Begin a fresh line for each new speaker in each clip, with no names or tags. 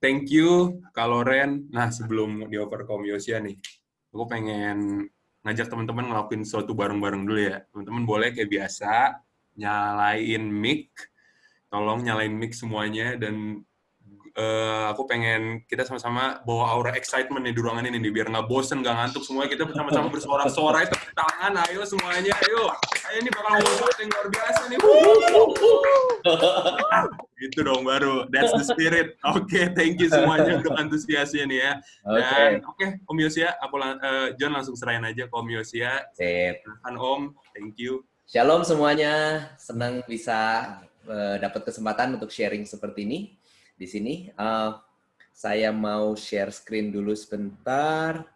thank you Kak Loren. Nah, sebelum dioper ke Om Yosya nih, aku pengen ngajak teman-teman ngelakuin sesuatu bareng-bareng dulu ya. Teman-teman boleh kayak biasa nyalain mic, tolong nyalain mic semuanya dan aku pengen kita sama-sama bawa aura excitement nih di ruangan ini nih biar nggak bosen, nggak ngantuk, semuanya kita bersama-sama bersorak-sorai, tepuk tangan, ayo semuanya, ayo. Ini bakal ngomong yang luar biasa nih. Gitu dong baru. That's the spirit. Oke, thank you semuanya untuk antusiasnya nih ya. Dan Om Yosya, John langsung serahin aja ke Om Yosya.
Sip.
Silahkan Om, thank you.
Shalom semuanya, senang bisa dapat kesempatan untuk sharing seperti ini di sini. Saya mau share screen dulu sebentar.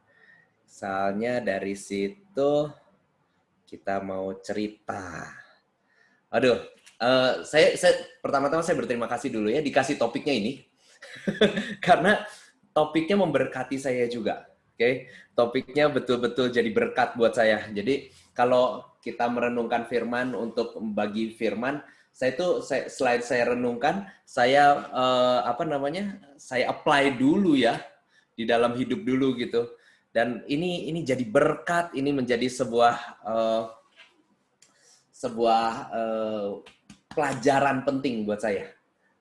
Soalnya dari situ kita mau cerita. Aduh, saya pertama-tama saya berterima kasih dulu ya dikasih topiknya ini. Karena topiknya memberkati saya juga. Oke, topiknya betul-betul jadi berkat buat saya. Jadi kalau kita merenungkan firman untuk membagi firman, selain saya renungkan, saya saya apply dulu ya di dalam hidup dulu gitu. Dan ini jadi berkat, ini menjadi sebuah pelajaran penting buat saya.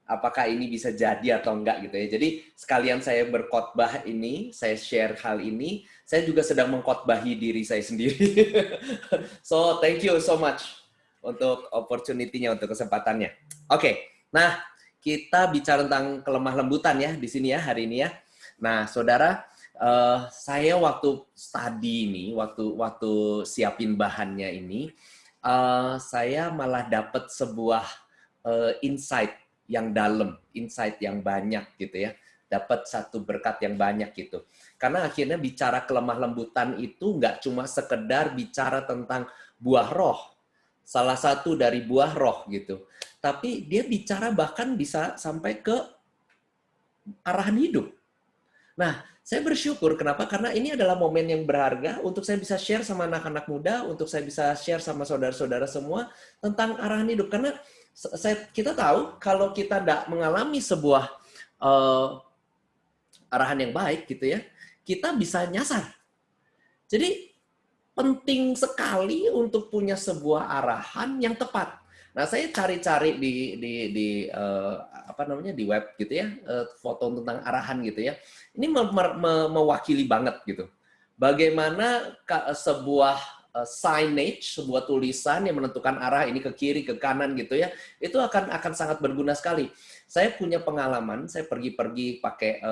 Apakah ini bisa jadi atau enggak gitu ya. Jadi sekalian saya berkhotbah ini, saya share hal ini, saya juga sedang mengkhotbahi diri saya sendiri. So, thank you so much untuk opportunity-nya, untuk kesempatannya. Oke, nah kita bicara tentang kelemah lembutan ya di sini ya hari ini ya. Nah, saudara, saya waktu study ini, waktu siapin bahannya ini, saya malah dapat sebuah insight yang dalam, insight yang banyak gitu ya. Dapat satu berkat yang banyak gitu. Karena akhirnya bicara kelemah lembutan itu nggak cuma sekedar bicara tentang buah roh. Salah satu dari buah roh gitu. Tapi dia bicara bahkan bisa sampai ke arahan hidup. Nah, saya bersyukur kenapa? Karena ini adalah momen yang berharga untuk saya bisa share sama anak-anak muda, untuk saya bisa share sama saudara-saudara semua tentang arahan hidup. Karena kita tahu kalau kita tidak mengalami sebuah arahan yang baik gitu ya, kita bisa nyasar. Jadi penting sekali untuk punya sebuah arahan yang tepat. Nah, saya cari-cari di web gitu ya, foto tentang arahan gitu ya. Ini mewakili banget gitu. Bagaimana sebuah signage, sebuah tulisan yang menentukan arah ini ke kiri, ke kanan gitu ya, itu akan sangat berguna sekali. Saya punya pengalaman, saya pergi pakai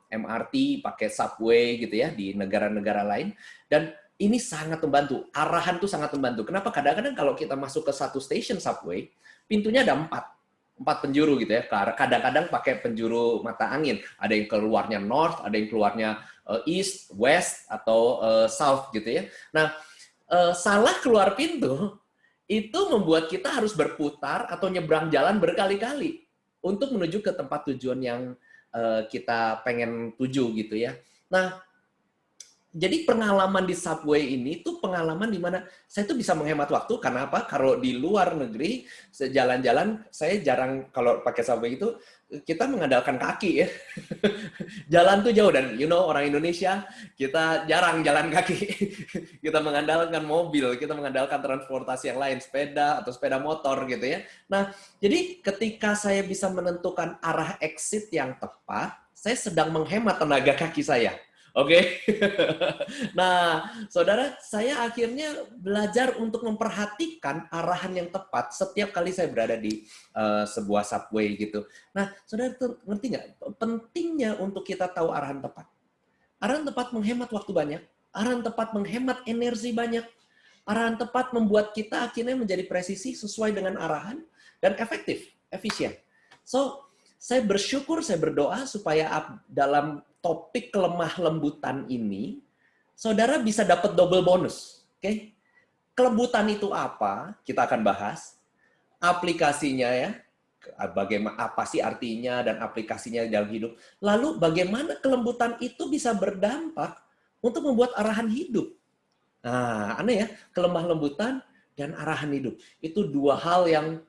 MRT, pakai subway gitu ya di negara-negara lain, dan ini sangat membantu. Arahan tuh sangat membantu. Kenapa? Kadang-kadang kalau kita masuk ke satu stasiun subway, pintunya ada 4 penjuru gitu ya. Kadang-kadang pakai penjuru mata angin. Ada yang keluarnya north, ada yang keluarnya east, west, atau south gitu ya. Nah, salah keluar pintu, itu membuat kita harus berputar atau nyebrang jalan berkali-kali untuk menuju ke tempat tujuan yang kita pengen tuju gitu ya. Nah, jadi pengalaman di subway ini tuh pengalaman di mana saya tuh bisa menghemat waktu. Karena apa? Kalau di luar negeri, jalan-jalan, saya jarang kalau pakai subway itu, kita mengandalkan kaki ya. Jalan tuh jauh, dan orang Indonesia, kita jarang jalan kaki. Kita mengandalkan mobil, kita mengandalkan transportasi yang lain, sepeda atau sepeda motor gitu ya. Nah, jadi ketika saya bisa menentukan arah exit yang tepat, saya sedang menghemat tenaga kaki saya. Oke. Nah, saudara, saya akhirnya belajar untuk memperhatikan arahan yang tepat setiap kali saya berada di sebuah subway gitu. Nah, saudara ngerti nggak? Pentingnya untuk kita tahu arahan tepat. Arahan tepat menghemat waktu banyak. Arahan tepat menghemat energi banyak. Arahan tepat membuat kita akhirnya menjadi presisi sesuai dengan arahan dan efektif, efisien. So, saya bersyukur, saya berdoa supaya dalam topik kelemah lembutan ini, saudara bisa dapat double bonus. Oke? Kelembutan itu apa? Kita akan bahas. Aplikasinya ya, bagaimana, apa sih artinya dan aplikasinya dalam hidup. Lalu bagaimana kelembutan itu bisa berdampak untuk membuat arahan hidup. Nah, aneh ya, kelemah lembutan dan arahan hidup. Itu dua hal yang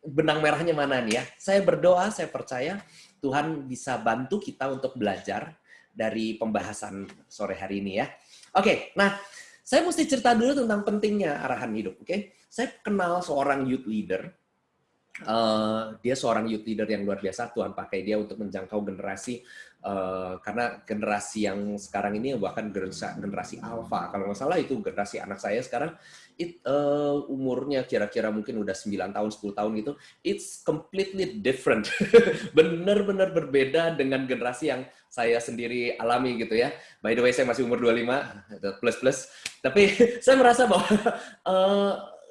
benang merahnya mana nih ya? Saya berdoa, saya percaya Tuhan bisa bantu kita untuk belajar dari pembahasan sore hari ini ya. Oke, nah saya mesti cerita dulu tentang pentingnya arahan hidup. Oke, saya kenal seorang youth leader. Dia seorang youth leader yang luar biasa. Tuhan pakai dia untuk menjangkau generasi, karena generasi yang sekarang ini bahkan generasi alpha. Kalau nggak salah itu generasi anak saya sekarang, umurnya kira-kira mungkin udah 9 tahun, 10 tahun gitu. It's completely different. Benar-benar berbeda dengan generasi yang saya sendiri alami gitu ya. By the way, saya masih umur 25, plus-plus. Tapi saya merasa bahwa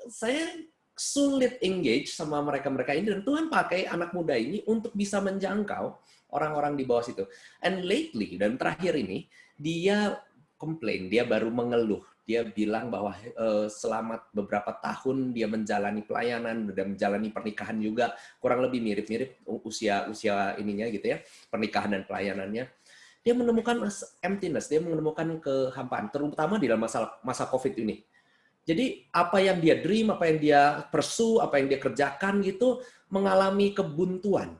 saya sulit engage sama mereka-mereka ini, dan Tuhan pakai anak muda ini untuk bisa menjangkau orang-orang di bawah situ. And lately, dan terakhir ini, dia komplain, dia baru mengeluh. Dia bilang bahwa selama beberapa tahun dia menjalani pelayanan dan menjalani pernikahan juga, kurang lebih mirip-mirip usia ininya gitu ya, pernikahan dan pelayanannya. Dia menemukan emptiness, dia menemukan kehampaan, terutama di dalam masa COVID ini. Jadi apa yang dia dream, apa yang dia pursue, apa yang dia kerjakan gitu, mengalami kebuntuan.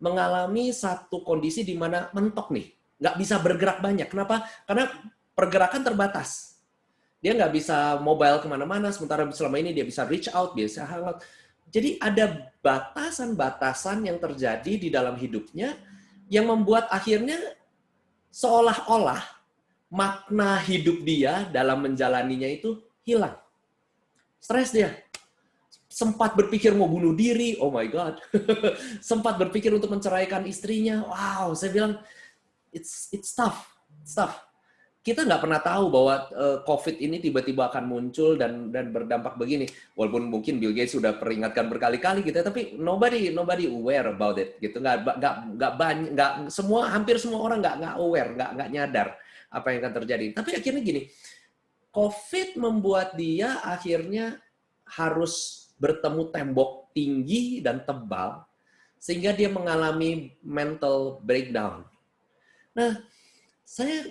Mengalami satu kondisi di mana mentok nih. Nggak bisa bergerak banyak. Kenapa? Karena pergerakan terbatas. Dia nggak bisa mobile kemana-mana, sementara selama ini dia bisa reach out, bisa hangout. Jadi ada batasan-batasan yang terjadi di dalam hidupnya yang membuat akhirnya seolah-olah makna hidup dia dalam menjalaninya itu hilang. Stres dia. Sempat berpikir mau bunuh diri, oh my God. Sempat berpikir untuk menceraikan istrinya. Wow, saya bilang, it's tough. It's tough. Kita nggak pernah tahu bahwa COVID ini tiba-tiba akan muncul dan berdampak begini. Walaupun mungkin Bill Gates sudah peringatkan berkali-kali gitu, tapi nobody aware about it gitu. Hampir semua orang nggak aware, nggak nyadar apa yang akan terjadi. Tapi akhirnya gini, COVID membuat dia akhirnya harus bertemu tembok tinggi dan tebal, sehingga dia mengalami mental breakdown. Nah, saya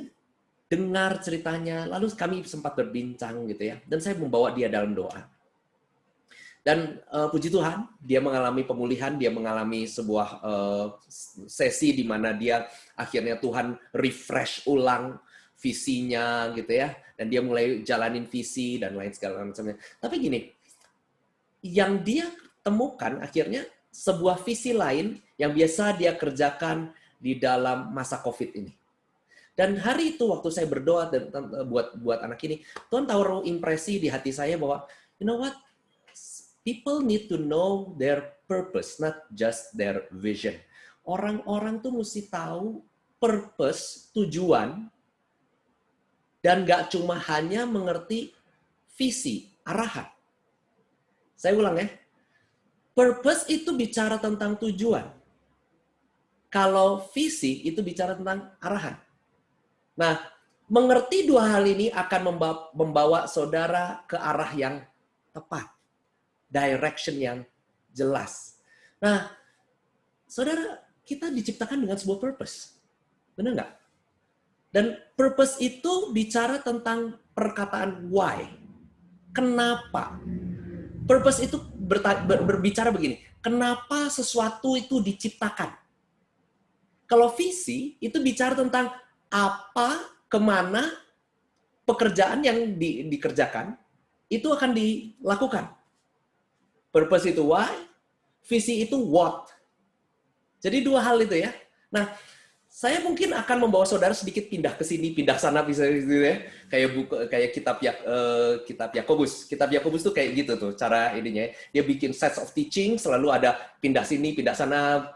dengar ceritanya, lalu kami sempat berbincang gitu ya, dan saya membawa dia dalam doa. Dan puji Tuhan, dia mengalami pemulihan, dia mengalami sebuah sesi di mana dia akhirnya Tuhan refresh ulang visinya gitu ya, dan dia mulai jalanin visi dan lain segala macamnya. Tapi gini, yang dia temukan akhirnya sebuah visi lain yang biasa dia kerjakan di dalam masa COVID ini. Dan hari itu waktu saya berdoa buat anak ini, Tuhan taruh impresi di hati saya bahwa, you know what, people need to know their purpose, not just their vision. Orang-orang tuh mesti tahu purpose, tujuan, dan nggak cuma hanya mengerti visi, arahan. Saya ulang ya. Purpose itu bicara tentang tujuan. Kalau visi itu bicara tentang arahan. Nah, mengerti dua hal ini akan membawa saudara ke arah yang tepat. Direction yang jelas. Nah, saudara, kita diciptakan dengan sebuah purpose. Benar nggak? Dan purpose itu bicara tentang perkataan why. Kenapa? Purpose itu berbicara begini. Kenapa sesuatu itu diciptakan? Kalau visi itu bicara tentang apa, kemana pekerjaan yang dikerjakan itu akan dilakukan. Purpose itu why, visi itu what. Jadi dua hal itu ya. Nah, saya mungkin akan membawa saudara sedikit pindah ke sini, pindah sana, bisa gitu ya. Kayak kitab Yakobus. Kitab Yakobus tuh kayak gitu tuh cara ininya. Dia bikin sets of teaching, selalu ada pindah sini, pindah sana,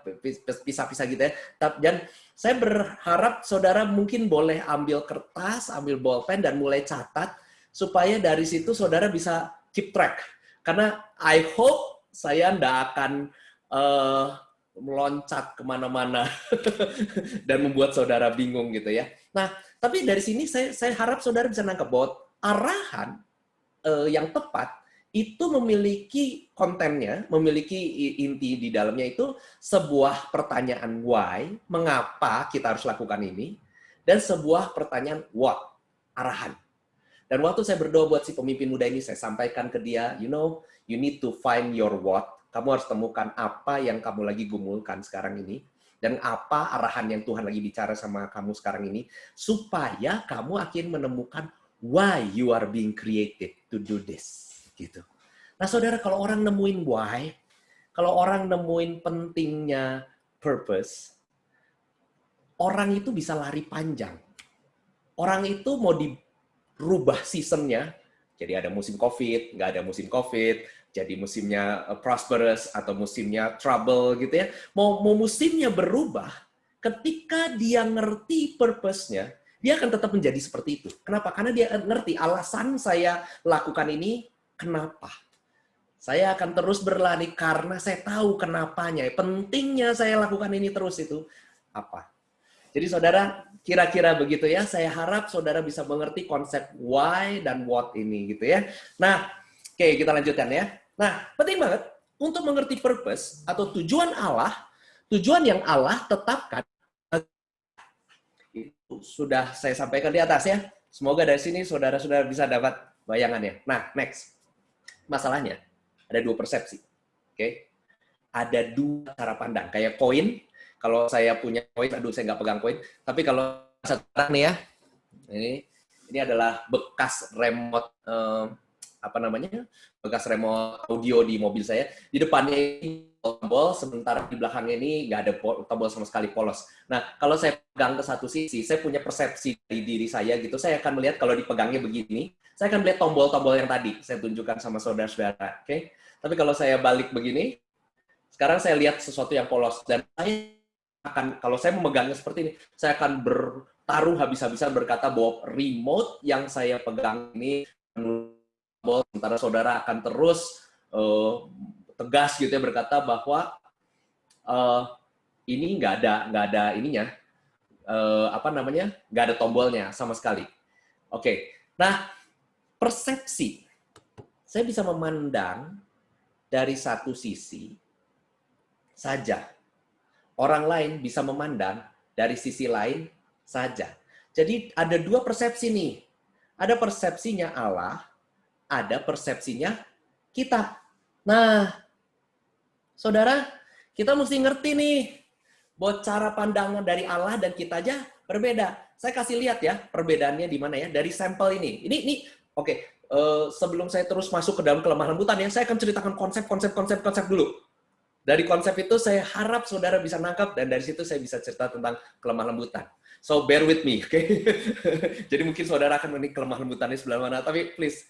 pisah-pisah gitu ya. Dan saya berharap saudara mungkin boleh ambil kertas, ambil bolpen dan mulai catat supaya dari situ saudara bisa keep track. Karena I hope saya nggak akan meloncat kemana-mana dan membuat saudara bingung gitu ya. Nah, tapi dari sini saya harap saudara bisa nangkep bahwa arahan yang tepat itu memiliki kontennya, memiliki inti di dalamnya itu sebuah pertanyaan why, mengapa kita harus lakukan ini, dan sebuah pertanyaan what, arahan. Dan waktu saya berdoa buat si pemimpin muda ini, saya sampaikan ke dia, you know, you need to find your what, kamu harus temukan apa yang kamu lagi gumulkan sekarang ini, dan apa arahan yang Tuhan lagi bicara sama kamu sekarang ini, supaya kamu akan menemukan why you are being created to do this. Gitu. Nah, saudara, kalau orang nemuin why, kalau orang nemuin pentingnya purpose, orang itu bisa lari panjang. Orang itu mau dirubah seasonnya, jadi ada musim COVID, nggak ada musim COVID, jadi musimnya prosperous atau musimnya trouble gitu ya. Mau musimnya berubah, ketika dia ngerti purpose-nya, dia akan tetap menjadi seperti itu. Kenapa? Karena dia ngerti alasan saya lakukan ini, kenapa. Saya akan terus berlari karena saya tahu kenapanya. Pentingnya saya lakukan ini terus itu apa. Jadi saudara, kira-kira begitu ya. Saya harap saudara bisa mengerti konsep why dan what ini gitu ya. Nah, oke, kita lanjutkan ya. Nah, penting banget untuk mengerti purpose atau tujuan Allah, tujuan yang Allah tetapkan. Itu sudah saya sampaikan di atas ya. Semoga dari sini saudara-saudara bisa dapat bayangannya. Nah, next. Masalahnya, ada dua persepsi. Oke? Ada dua cara pandang. Kayak koin, kalau saya punya koin, aduh saya nggak pegang koin. Tapi kalau sekarang nih ya, ini adalah bekas remote, bekas remote audio di mobil saya. Di depannya ini tombol, sementara di belakangnya ini nggak ada tombol sama sekali, polos. Nah, kalau saya pegang ke satu sisi, saya punya persepsi dari diri saya gitu. Saya akan melihat kalau dipegangnya begini, saya akan melihat tombol-tombol yang tadi saya tunjukkan sama saudara-saudara. Oke? Tapi kalau saya balik begini, sekarang saya lihat sesuatu yang polos, dan saya akan, kalau saya memegangnya seperti ini, saya akan bertaruh habis-habisan berkata bahwa remote yang saya pegang ini, sementara saudara akan terus tegas gitu ya berkata bahwa ini nggak ada ininya, nggak ada tombolnya sama sekali. Oke, nah persepsi, saya bisa memandang dari satu sisi saja. Orang lain bisa memandang dari sisi lain saja. Jadi ada dua persepsi nih. Ada persepsinya Allah, ada persepsinya kita. Nah, saudara, kita mesti ngerti nih bahwa cara pandangan dari Allah dan kita aja berbeda. Saya kasih lihat ya perbedaannya di mana ya dari sampel ini. Ini oke. Sebelum saya terus masuk ke dalam kelemah lembutan ya, saya akan ceritakan konsep dulu. Dari konsep itu saya harap saudara bisa nangkap, dan dari situ saya bisa cerita tentang kelemah lembutan. So bear with me, oke? Okay? Jadi mungkin saudara akan menikmati kelemah lembutannya sebelah mana, tapi please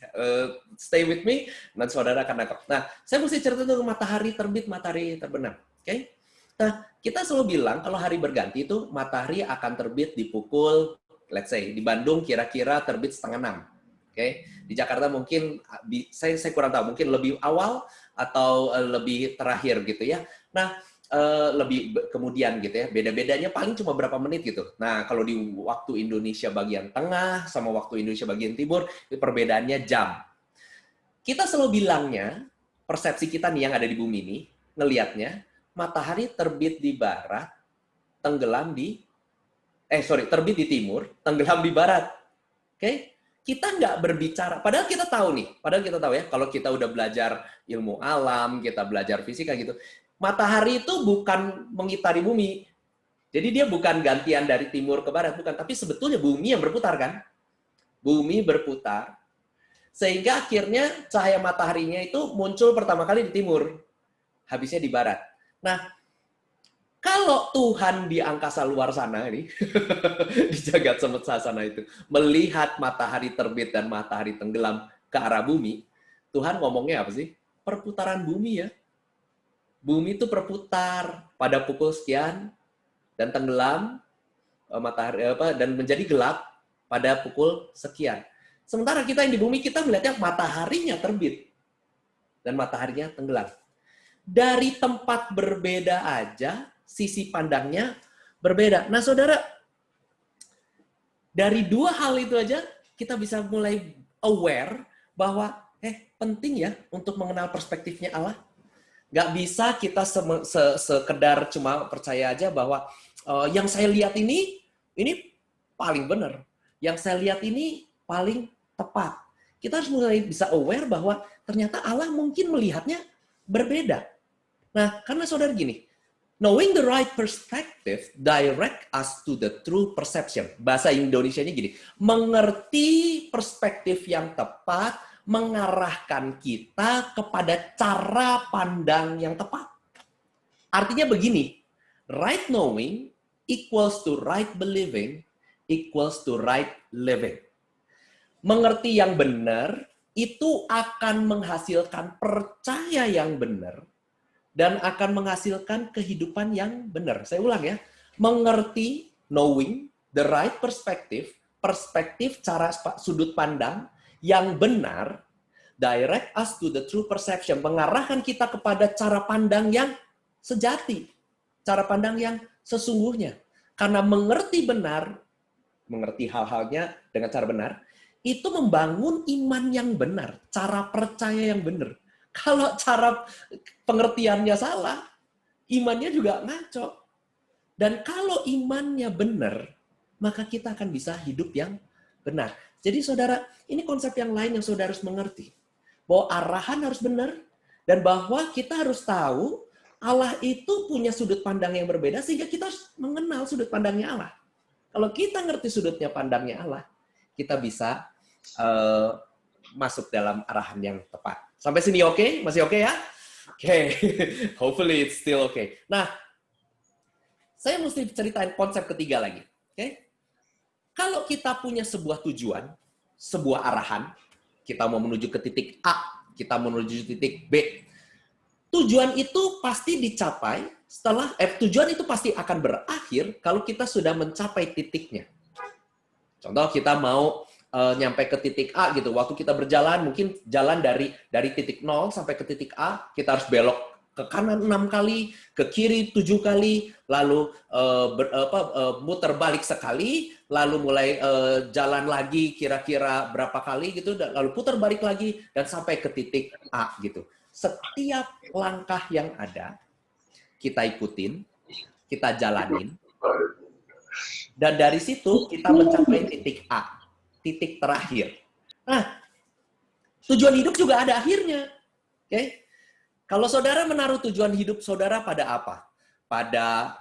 stay with me, dan saudara akan nangkap. Nah, saya mesti cerita tentang matahari terbit, matahari terbenam, oke? Okay? Nah, kita selalu bilang kalau hari berganti itu matahari akan terbit di pukul, let's say, di Bandung kira-kira terbit 5:30. Oke, di Jakarta mungkin saya kurang tahu, mungkin lebih awal atau lebih terakhir gitu ya. Nah, lebih kemudian gitu ya. Beda-bedanya paling cuma berapa menit gitu. Nah, kalau di waktu Indonesia bagian tengah sama waktu Indonesia bagian timur, itu perbedaannya jam. Kita selalu bilangnya, persepsi kita nih yang ada di bumi ini, ngelihatnya, matahari terbit di barat, terbit di timur, tenggelam di barat. Oke? Kita nggak berbicara, padahal kita tahu ya, kalau kita udah belajar ilmu alam, kita belajar fisika gitu, matahari itu bukan mengitari bumi. Jadi dia bukan gantian dari timur ke barat, bukan. Tapi sebetulnya bumi yang berputar kan? Bumi berputar, sehingga akhirnya cahaya mataharinya itu muncul pertama kali di timur, habisnya di barat. Nah, kalau Tuhan di angkasa luar sana ini, di jagat semesta sana itu, melihat matahari terbit dan matahari tenggelam ke arah bumi, Tuhan ngomongnya apa sih? Perputaran bumi ya. Bumi itu berputar pada pukul sekian dan tenggelam dan menjadi gelap pada pukul sekian. Sementara kita yang di bumi, kita melihatnya mataharinya terbit dan mataharinya tenggelam. Dari tempat berbeda aja, sisi pandangnya berbeda. Nah, saudara, dari dua hal itu aja kita bisa mulai aware bahwa penting ya untuk mengenal perspektifnya Allah. Nggak bisa kita sekedar cuma percaya aja bahwa yang saya lihat ini paling benar. Yang saya lihat ini paling tepat. Kita harus mulai bisa aware bahwa ternyata Allah mungkin melihatnya berbeda. Nah, karena saudara gini, knowing the right perspective direct us to the true perception. Bahasa Indonesianya gini, mengerti perspektif yang tepat mengarahkan kita kepada cara pandang yang tepat. Artinya begini, right knowing equals to right believing equals to right living. Mengerti yang benar itu akan menghasilkan percaya yang benar dan akan menghasilkan kehidupan yang benar. Saya ulang ya. Mengerti, knowing, the right perspective, perspektif cara sudut pandang yang benar, direct us to the true perception, mengarahkan kita kepada cara pandang yang sejati, cara pandang yang sesungguhnya. Karena mengerti benar, mengerti hal-halnya dengan cara benar, itu membangun iman yang benar, cara percaya yang benar. Kalau cara pengertiannya salah, imannya juga ngaco. Dan kalau imannya benar, maka kita akan bisa hidup yang benar. Jadi saudara, ini konsep yang lain yang saudara harus mengerti. Bahwa arahan harus benar, dan bahwa kita harus tahu Allah itu punya sudut pandang yang berbeda, sehingga kita harus mengenal sudut pandangnya Allah. Kalau kita ngerti sudutnya pandangnya Allah, kita bisa masuk dalam arahan yang tepat. Sampai sini oke? Masih oke ya? Oke. Hopefully it's still okay. Nah, saya mesti ceritain konsep ketiga lagi. Oke? Kalau kita punya sebuah tujuan, sebuah arahan, kita mau menuju ke titik A, kita mau menuju titik B. Tujuan itu pasti dicapai setelah tujuan itu pasti akan berakhir kalau kita sudah mencapai titiknya. Contoh kita mau nyampe ke titik A gitu. Waktu kita berjalan, mungkin jalan dari titik 0 sampai ke titik A, kita harus belok ke kanan 6 kali, ke kiri 7 kali, lalu muter balik sekali, lalu mulai jalan lagi kira-kira berapa kali gitu, lalu putar balik lagi dan sampai ke titik A gitu. Setiap langkah yang ada kita ikutin, kita jalanin, dan dari situ kita mencapai titik A, titik terakhir. Nah, tujuan hidup juga ada akhirnya. Oke? Kalau saudara menaruh tujuan hidup saudara pada apa? Pada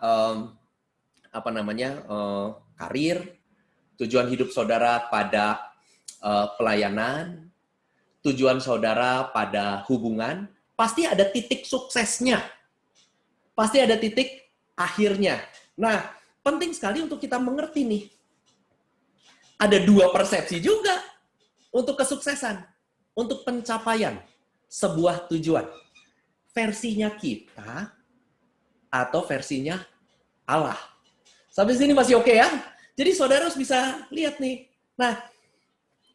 karir, tujuan hidup saudara pada pelayanan, tujuan saudara pada hubungan, pasti ada titik suksesnya. Pasti ada titik akhirnya. Nah, penting sekali untuk kita mengerti nih. Ada dua persepsi juga untuk kesuksesan, untuk pencapaian sebuah tujuan. Versinya kita atau versinya Allah. Sampai sini masih oke ya? Jadi saudara harus bisa lihat nih. Nah,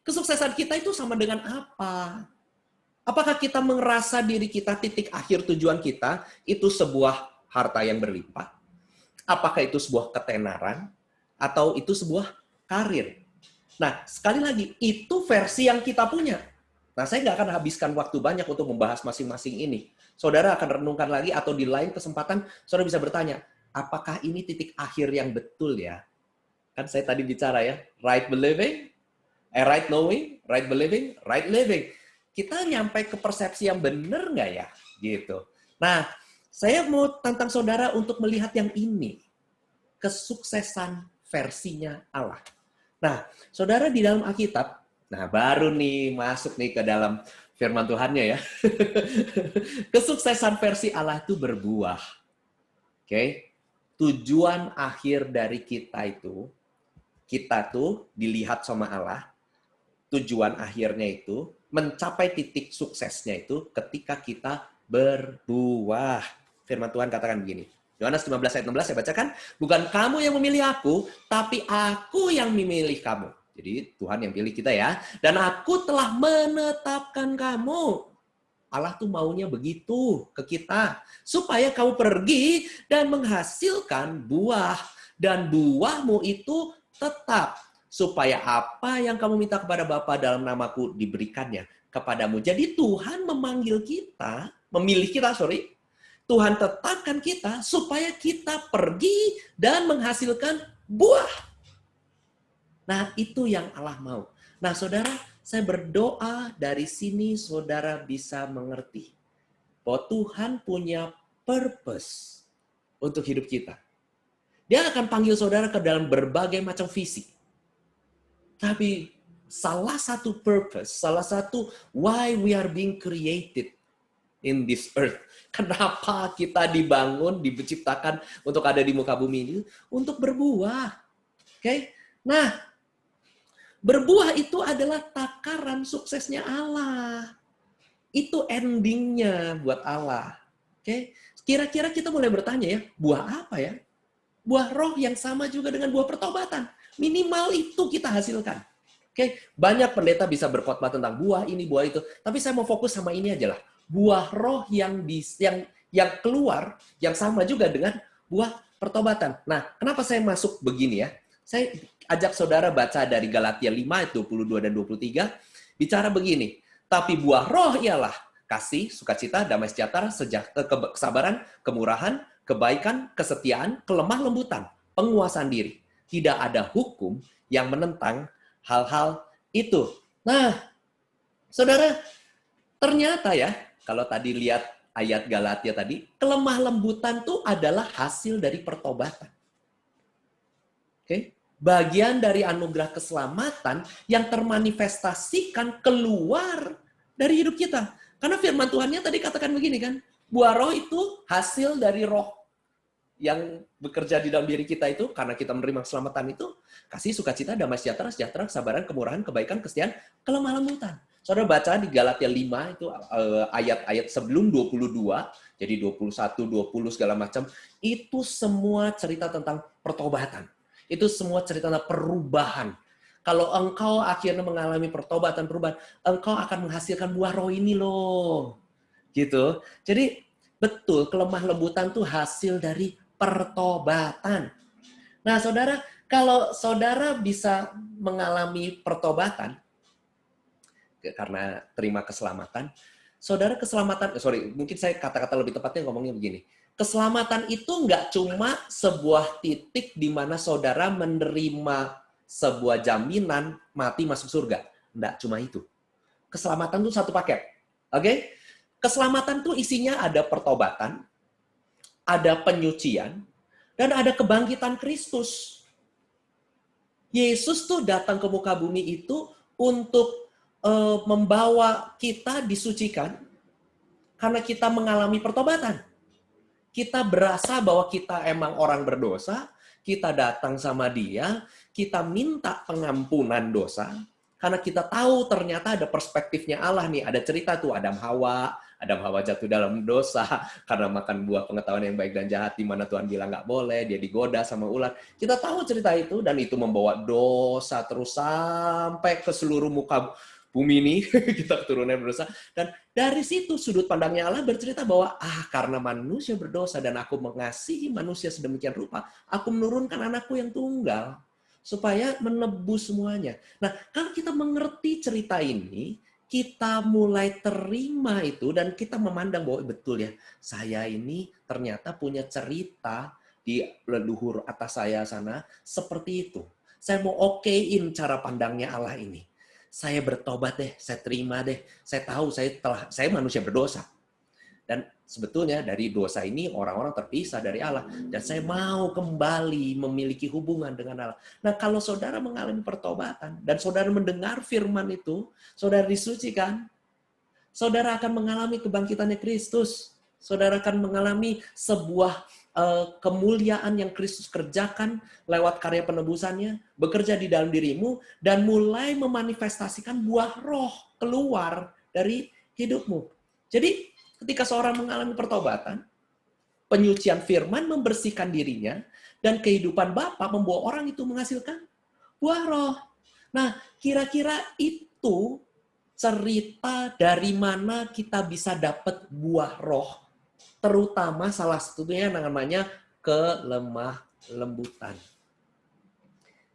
kesuksesan kita itu sama dengan apa? Apakah kita merasa diri kita titik akhir tujuan kita itu sebuah harta yang berlimpah? Apakah itu sebuah ketenaran? Atau itu sebuah karir? Nah, sekali lagi, itu versi yang kita punya. Nah, saya nggak akan habiskan waktu banyak untuk membahas masing-masing ini. Saudara akan renungkan lagi atau di lain kesempatan, saudara bisa bertanya, apakah ini titik akhir yang betul ya? Kan saya tadi bicara ya, right believing, right knowing, right believing, right living. Kita nyampe ke persepsi yang benar nggak ya? Gitu. Nah, saya mau tantang saudara untuk melihat yang ini. Kesuksesan versinya Allah. Nah, saudara di dalam Alkitab, nah baru nih masuk nih ke dalam firman Tuhannya ya. Kesuksesan versi Allah itu berbuah. Oke. Tujuan akhir dari kita tuh dilihat sama Allah. Tujuan akhirnya itu mencapai titik suksesnya itu ketika kita berbuah. Firman Tuhan katakan begini. Yohanes 15 ayat 16 saya bacakan, bukan kamu yang memilih aku, tapi aku yang memilih kamu. Jadi Tuhan yang pilih kita ya. Dan aku telah menetapkan kamu. Allah tuh maunya begitu ke kita. Supaya kamu pergi dan menghasilkan buah. Dan buahmu itu tetap. Supaya apa yang kamu minta kepada Bapa dalam namaku diberikannya kepadamu. Jadi Tuhan memilih kita, Tuhan tetapkan kita supaya kita pergi dan menghasilkan buah. Nah, itu yang Allah mau. Nah, saudara, saya berdoa dari sini saudara bisa mengerti bahwa Tuhan punya purpose untuk hidup kita. Dia akan panggil saudara ke dalam berbagai macam visi. Tapi salah satu purpose, salah satu why we are being created in this earth. Kenapa kita dibangun, diciptakan untuk ada di muka bumi ini? Untuk berbuah. Oke? Nah, berbuah itu adalah takaran suksesnya Allah. Itu endingnya buat Allah. Oke? Kira-kira kita mulai bertanya ya, buah apa ya? Buah roh yang sama juga dengan buah pertobatan. Minimal itu kita hasilkan. Oke, banyak pendeta bisa berkhotbah tentang buah ini, buah itu. Tapi saya mau fokus sama ini aja lah. Buah roh yang keluar, yang sama juga dengan buah pertobatan. Nah, kenapa saya masuk begini ya? Saya ajak saudara baca dari Galatia 5, ayat 22 dan 23. Bicara begini, tapi buah roh ialah kasih, sukacita, damai sejahtera, kesabaran, kemurahan, kebaikan, kesetiaan, kelemah lembutan, penguasaan diri. Tidak ada hukum yang menentang hal-hal itu. Nah, saudara, ternyata ya, kalau tadi lihat ayat Galatia tadi, kelemah lembutan itu adalah hasil dari pertobatan. Oke? Bagian dari anugerah keselamatan yang termanifestasikan keluar dari hidup kita. Karena firman Tuhannya tadi katakan begini kan, buah roh itu hasil dari roh yang bekerja di dalam diri kita itu, karena kita menerima keselamatan itu, kasih, sukacita, damai sejahtera, kesabaran, kemurahan, kebaikan, kesetiaan, kelemah lembutan. Saudara baca di Galatia 5 itu ayat-ayat sebelum 22, jadi 21, 20 segala macam, itu semua cerita tentang pertobatan. Itu semua cerita tentang perubahan. Kalau engkau akhirnya mengalami pertobatan, perubahan, engkau akan menghasilkan buah roh ini loh. Gitu. Jadi betul, kelemah lembutan itu hasil dari pertobatan. Nah, saudara, kalau saudara bisa mengalami pertobatan karena terima keselamatan, saudara mungkin saya kata-kata lebih tepatnya ngomongnya begini. Keselamatan itu nggak cuma sebuah titik di mana saudara menerima sebuah jaminan mati masuk surga. Nggak cuma itu. Keselamatan itu satu paket. Oke? Keselamatan itu isinya ada pertobatan, ada penyucian, dan ada kebangkitan Kristus. Yesus tuh datang ke muka bumi itu untuk membawa kita disucikan karena kita mengalami pertobatan. Kita berasa bahwa kita emang orang berdosa, kita datang sama dia, kita minta pengampunan dosa, karena kita tahu ternyata ada perspektifnya Allah nih, ada cerita tuh Adam Hawa jatuh dalam dosa karena makan buah pengetahuan yang baik dan jahat, di mana Tuhan bilang nggak boleh, dia digoda sama ular. Kita tahu cerita itu, dan itu membawa dosa terus sampai ke seluruh muka bumi ini, kita keturunan berdosa. Dan dari situ sudut pandangnya Allah bercerita bahwa karena manusia berdosa dan aku mengasihi manusia sedemikian rupa, aku menurunkan anakku yang tunggal supaya menebus semuanya. Nah, kalau kita mengerti cerita ini, kita mulai terima itu dan kita memandang bahwa betul ya, saya ini ternyata punya cerita di leluhur atas saya sana seperti itu. Saya mau okein cara pandangnya Allah ini. Saya bertobat deh, saya terima deh. Saya tahu saya manusia berdosa. Dan sebetulnya dari dosa ini orang-orang terpisah dari Allah. Dan saya mau kembali memiliki hubungan dengan Allah. Nah, kalau saudara mengalami pertobatan dan saudara mendengar firman itu, saudara disucikan, saudara akan mengalami kebangkitannya Kristus. Saudara akan mengalami sebuah kemuliaan yang Kristus kerjakan lewat karya penebusannya, bekerja di dalam dirimu, dan mulai memanifestasikan buah roh keluar dari hidupmu. Jadi, ketika seorang mengalami pertobatan, penyucian firman membersihkan dirinya, dan kehidupan Bapa membawa orang itu menghasilkan buah roh. Nah, kira-kira itu cerita dari mana kita bisa dapat buah roh. Terutama salah satunya namanya kelemah lembutan.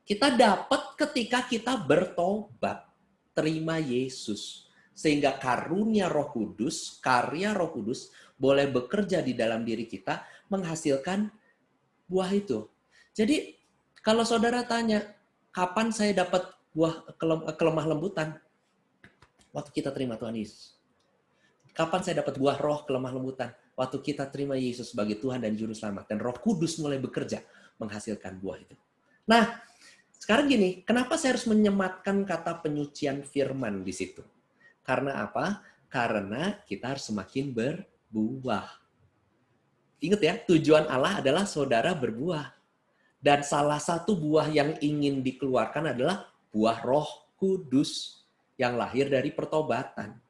Kita dapat ketika kita bertobat, terima Yesus. Sehingga karunia Roh Kudus, karya Roh Kudus boleh bekerja di dalam diri kita menghasilkan buah itu. Jadi kalau saudara tanya, kapan saya dapat buah kelemah lembutan? Waktu kita terima Tuhan Yesus. Kapan saya dapat buah roh kelemah lembutan? waktu kita terima Yesus sebagai Tuhan dan Juru Selamat. Dan Roh Kudus mulai bekerja menghasilkan buah itu. Nah, sekarang gini, kenapa saya harus menyematkan kata penyucian firman di situ? Karena apa? Karena kita harus semakin berbuah. Ingat ya, tujuan Allah adalah saudara berbuah. Dan salah satu buah yang ingin dikeluarkan adalah buah Roh Kudus yang lahir dari pertobatan.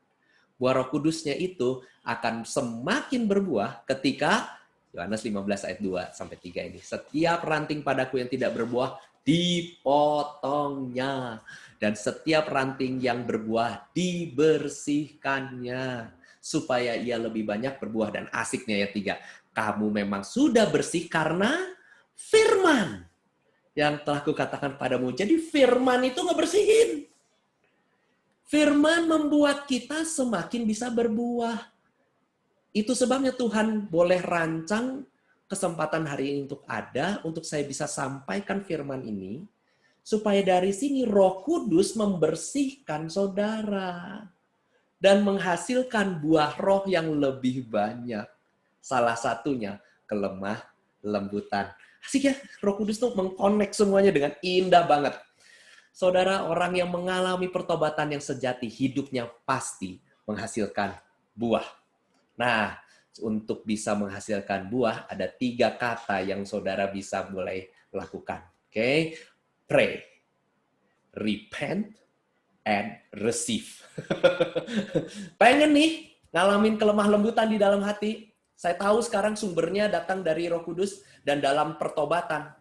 Buah Roh Kudusnya itu akan semakin berbuah ketika Yohanes 15 ayat 2 sampai 3 ini. Setiap ranting padaku yang tidak berbuah dipotongnya, dan setiap ranting yang berbuah dibersihkannya supaya ia lebih banyak berbuah. Dan asiknya ya 3, kamu memang sudah bersih karena firman yang telah kukatakan padamu. Jadi firman itu ngebersihin. Firman membuat kita semakin bisa berbuah. Itu sebabnya Tuhan boleh rancang kesempatan hari ini untuk saya bisa sampaikan firman ini, supaya dari sini Roh Kudus membersihkan saudara dan menghasilkan buah roh yang lebih banyak. Salah satunya kelemah lembutan. Asik ya, Roh Kudus tuh mengkonek semuanya dengan indah banget. Saudara, orang yang mengalami pertobatan yang sejati, hidupnya pasti menghasilkan buah. Nah, untuk bisa menghasilkan buah, ada 3 kata yang saudara bisa mulai lakukan. Oke? Pray, repent, and receive. Pengen nih ngalamin kelemah lembutan di dalam hati? Saya tahu sekarang sumbernya datang dari Roh Kudus dan dalam pertobatan.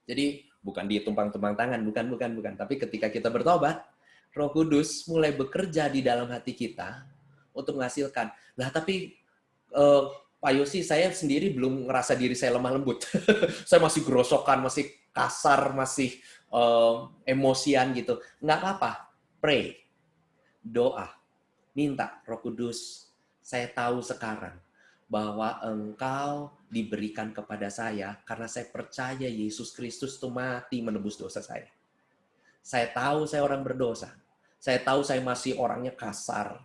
Jadi bukan ditumpang-tumpang tangan, bukan. Tapi ketika kita bertobat, Roh Kudus mulai bekerja di dalam hati kita untuk menghasilkan. Nah, tapi Pak Yosi, saya sendiri belum ngerasa diri saya lemah lembut. Saya masih gerosokan, masih kasar, masih emosian gitu. Nggak apa-apa. Pray. Doa. Minta Roh Kudus. Saya tahu sekarang bahwa Engkau diberikan kepada saya karena saya percaya Yesus Kristus itu mati menebus dosa saya. Saya tahu saya orang berdosa. Saya tahu saya masih orangnya kasar.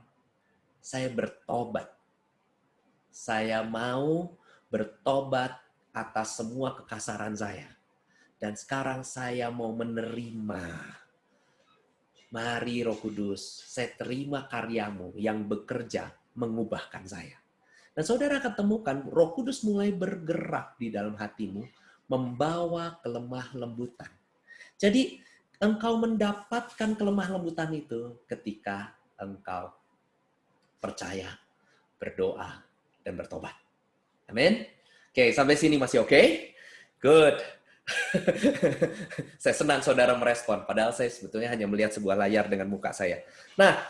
Saya bertobat. Saya mau bertobat atas semua kekasaran saya. Dan sekarang saya mau menerima. Mari Roh Kudus, saya terima karyamu yang bekerja mengubahkan saya. Dan saudara akan temukan Roh Kudus mulai bergerak di dalam hatimu, membawa kelemah lembutan. Jadi engkau mendapatkan kelemah lembutan itu ketika engkau percaya, berdoa, dan bertobat. Amin. Oke, sampai sini masih oke? Good. Saya senang saudara merespon, padahal saya sebetulnya hanya melihat sebuah layar dengan muka saya. Nah,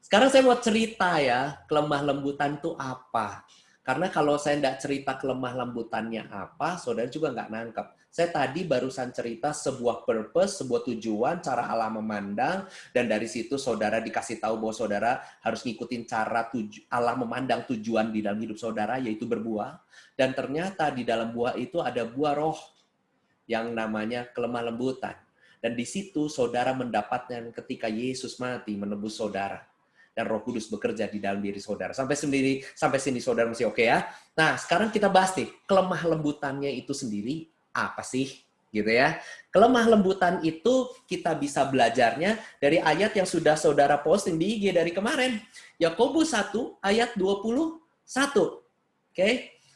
sekarang saya mau cerita ya, kelemah lembutan itu apa. Karena kalau saya tidak cerita kelemah lembutannya apa, saudara juga nggak nangkep. Saya tadi barusan cerita sebuah purpose, sebuah tujuan, cara Allah memandang, dan dari situ saudara dikasih tahu bahwa saudara harus ngikutin cara Allah memandang tujuan di dalam hidup saudara, yaitu berbuah. Dan ternyata di dalam buah itu ada buah roh yang namanya kelemah lembutan. Dan di situ saudara mendapatkan ketika Yesus mati menebus saudara. Dan Roh Kudus bekerja di dalam diri saudara. Sampai sini saudara masih oke ya? Nah, sekarang kita bahas nih, kelemah lembutannya itu sendiri apa sih? Gitu ya. Kelemah lembutan itu kita bisa belajarnya dari ayat yang sudah saudara posting di IG dari kemarin. Yakobus 1 ayat 21. Oke?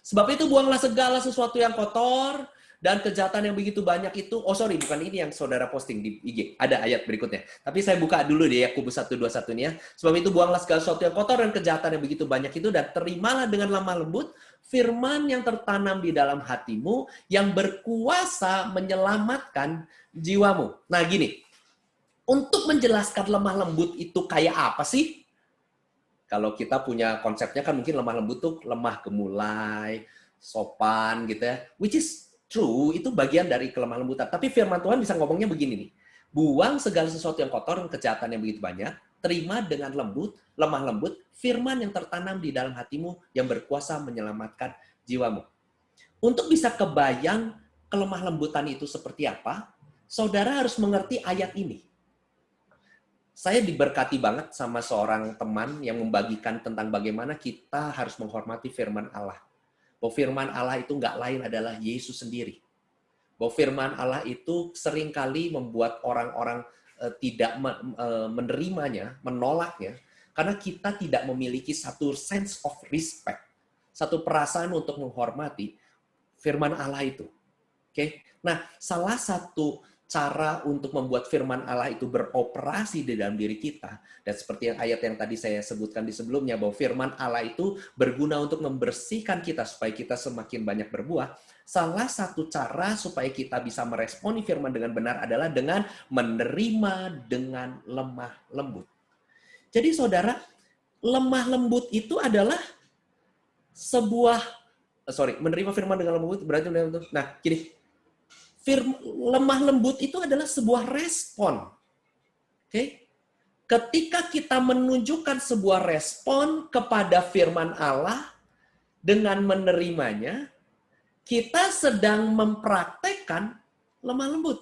Sebab itu buanglah segala sesuatu yang kotor dan kejahatan yang begitu banyak itu. Oh sorry, bukan ini yang saudara posting di IG. Ada ayat berikutnya. Tapi saya buka dulu deh Yakobus 1:21 ini ya. Sebab itu buanglah segala sesuatu yang kotor dan kejahatan yang begitu banyak itu, dan terimalah dengan lemah lembut firman yang tertanam di dalam hatimu yang berkuasa menyelamatkan jiwamu. Nah gini, untuk menjelaskan lemah lembut itu kayak apa sih? Kalau kita punya konsepnya kan mungkin lemah lembut tuh lemah gemulai, sopan gitu ya. Which is true, itu bagian dari kelemah lembutan. Tapi firman Tuhan bisa ngomongnya begini nih. Buang segala sesuatu yang kotor dan kejahatan yang begitu banyak, terima dengan lembut, lemah lembut, firman yang tertanam di dalam hatimu yang berkuasa menyelamatkan jiwamu. Untuk bisa kebayang kelemah lembutan itu seperti apa, saudara harus mengerti ayat ini. Saya diberkati banget sama seorang teman yang membagikan tentang bagaimana kita harus menghormati firman Allah. Bahwa firman Allah itu nggak lain adalah Yesus sendiri. Bahwa firman Allah itu seringkali membuat orang-orang tidak menerimanya, menolaknya, karena kita tidak memiliki satu sense of respect, satu perasaan untuk menghormati firman Allah itu. Oke? Nah, salah satu cara untuk membuat firman Allah itu beroperasi di dalam diri kita, dan seperti yang ayat yang tadi saya sebutkan di sebelumnya, bahwa firman Allah itu berguna untuk membersihkan kita supaya kita semakin banyak berbuah. Salah satu cara supaya kita bisa meresponi firman dengan benar adalah dengan menerima dengan lemah lembut. Jadi saudara, lemah lembut itu adalah sebuah, menerima firman dengan lembut berarti, nah gini, lemah lembut itu adalah sebuah respon. Oke? Ketika kita menunjukkan sebuah respon kepada firman Allah dengan menerimanya, kita sedang mempraktekkan lemah lembut.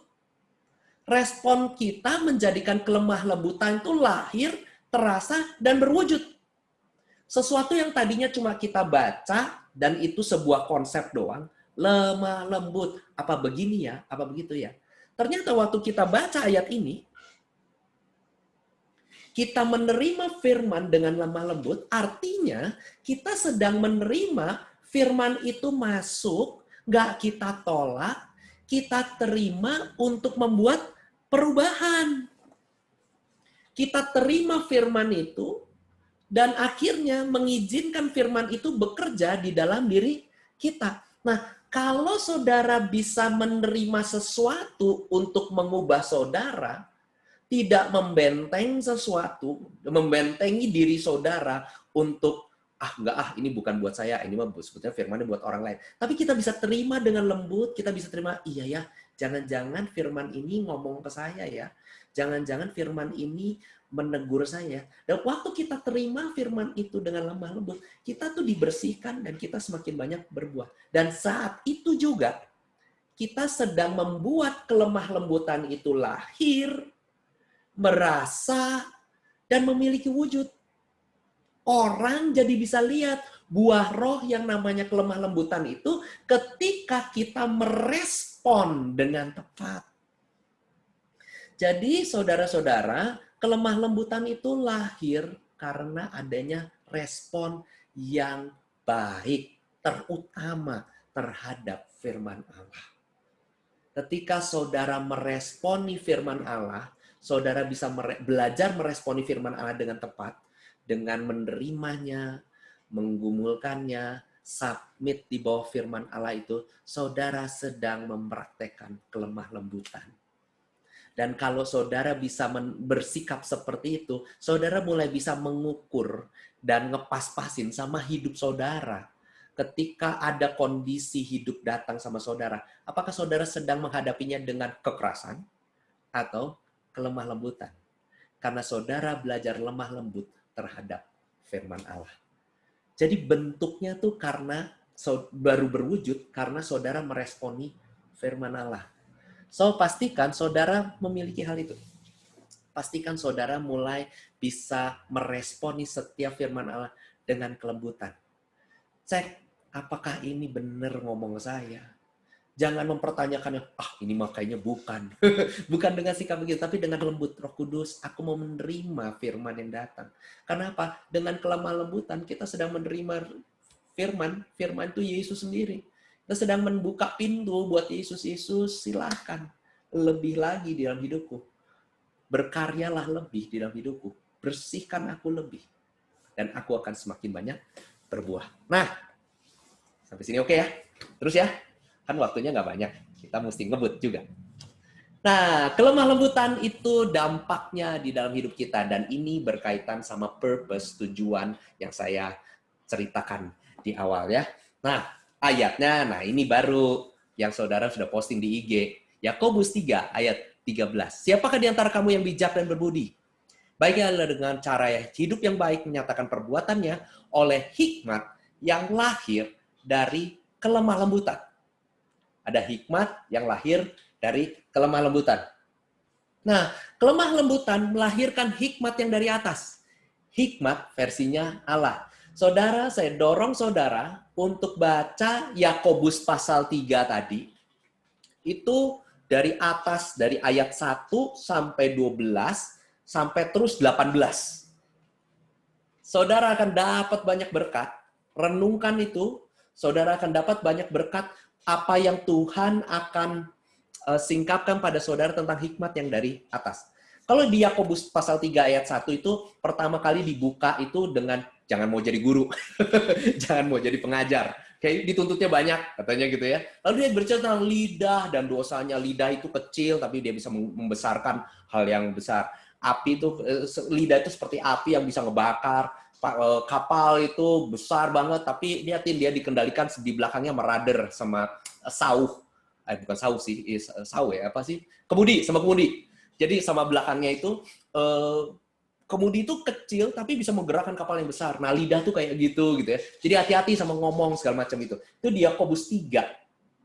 Respon kita menjadikan kelemah lembutan itu lahir, terasa, dan berwujud. Sesuatu yang tadinya cuma kita baca, dan itu sebuah konsep doang, lemah lembut, apa begini ya, apa begitu ya. Ternyata waktu kita baca ayat ini, kita menerima firman dengan lemah lembut, artinya kita sedang menerima firman itu masuk, nggak kita tolak, kita terima untuk membuat perubahan. Kita terima firman itu, dan akhirnya mengizinkan firman itu bekerja di dalam diri kita. Nah, kalau saudara bisa menerima sesuatu untuk mengubah saudara, tidak membenteng sesuatu, membentengi diri saudara untuk, ini bukan buat saya, ini mah sebetulnya firmannya buat orang lain. Tapi kita bisa terima dengan lembut, kita bisa terima, iya ya, jangan-jangan firman ini ngomong ke saya ya, jangan-jangan firman ini menegur saya. Dan waktu kita terima firman itu dengan lemah lembut, kita tuh dibersihkan dan kita semakin banyak berbuah. Dan saat itu juga, kita sedang membuat kelemah lembutan itu lahir, merasa, dan memiliki wujud. Orang jadi bisa lihat buah roh yang namanya kelemah lembutan itu ketika kita merespon dengan tepat. Jadi saudara-saudara, kelemah lembutan itu lahir karena adanya respon yang baik, terutama terhadap firman Allah. Ketika saudara meresponi firman Allah, saudara bisa belajar meresponi firman Allah dengan tepat, dengan menerimanya, menggumulkannya, submit di bawah firman Allah itu, saudara sedang mempraktekkan kelemah lembutan. Dan kalau saudara bisa bersikap seperti itu, saudara mulai bisa mengukur dan ngepas-pasin sama hidup saudara. Ketika ada kondisi hidup datang sama saudara, apakah saudara sedang menghadapinya dengan kekerasan atau kelemah lembutan? Karena saudara belajar lemah lembut terhadap firman Allah. Jadi bentuknya tuh karena baru berwujud karena saudara meresponi firman Allah. So, pastikan saudara memiliki hal itu. Pastikan saudara mulai bisa meresponi setiap firman Allah dengan kelembutan. Cek, apakah ini benar ngomong saya? Jangan mempertanyakannya, ini makanya bukan. Bukan dengan sikap begitu, tapi dengan lembut. Roh Kudus, aku mau menerima firman yang datang. Kenapa? Dengan kelemah lembutan, kita sedang menerima firman. Firman itu Yesus sendiri. Kita sedang membuka pintu buat Yesus. Yesus, silahkan lebih lagi di dalam hidupku. Berkaryalah lebih di dalam hidupku. Bersihkan aku lebih. Dan aku akan semakin banyak berbuah. Nah, sampai sini oke ya? Terus ya? Kan waktunya nggak banyak. Kita mesti ngebut juga. Nah, kelemah lembutan itu dampaknya di dalam hidup kita. Dan ini berkaitan sama purpose, tujuan yang saya ceritakan di awal ya. Nah, ayatnya, ini baru yang saudara sudah posting di IG. Yakobus 3 ayat 13. Siapakah di antara kamu yang bijak dan berbudi? Baiknya adalah dengan cara hidup yang baik menyatakan perbuatannya oleh hikmat yang lahir dari kelemah lembutan. Ada hikmat yang lahir dari kelemah lembutan. Nah, kelemah lembutan melahirkan hikmat yang dari atas. Hikmat versinya Allah. Saudara, saya dorong saudara untuk baca Yakobus pasal 3 tadi. Itu dari atas, dari ayat 1 sampai 12, sampai terus 18. Saudara akan dapat banyak berkat. Renungkan itu, saudara akan dapat banyak berkat apa yang Tuhan akan singkapkan pada saudara tentang hikmat yang dari atas. Kalau di Yakobus pasal 3 ayat 1 itu pertama kali dibuka itu dengan jangan mau jadi guru, jangan mau jadi pengajar. Kayak dituntutnya banyak katanya gitu ya. Lalu dia bercerita tentang lidah dan dosanya. Lidah itu kecil tapi dia bisa membesarkan hal yang besar. Api itu lidah itu seperti api yang bisa ngebakar. Kapal itu besar banget tapi lihatin dia dikendalikan di belakangnya merader sama sauh. Bukan sauh sih, sauh ya apa sih? Kemudi, sama kemudi. Jadi sama belakangnya itu kemudi itu kecil tapi bisa menggerakkan kapal yang besar. Nah, lidah tuh kayak gitu ya. Jadi hati-hati sama ngomong segala macam itu. Itu di Yakobus 3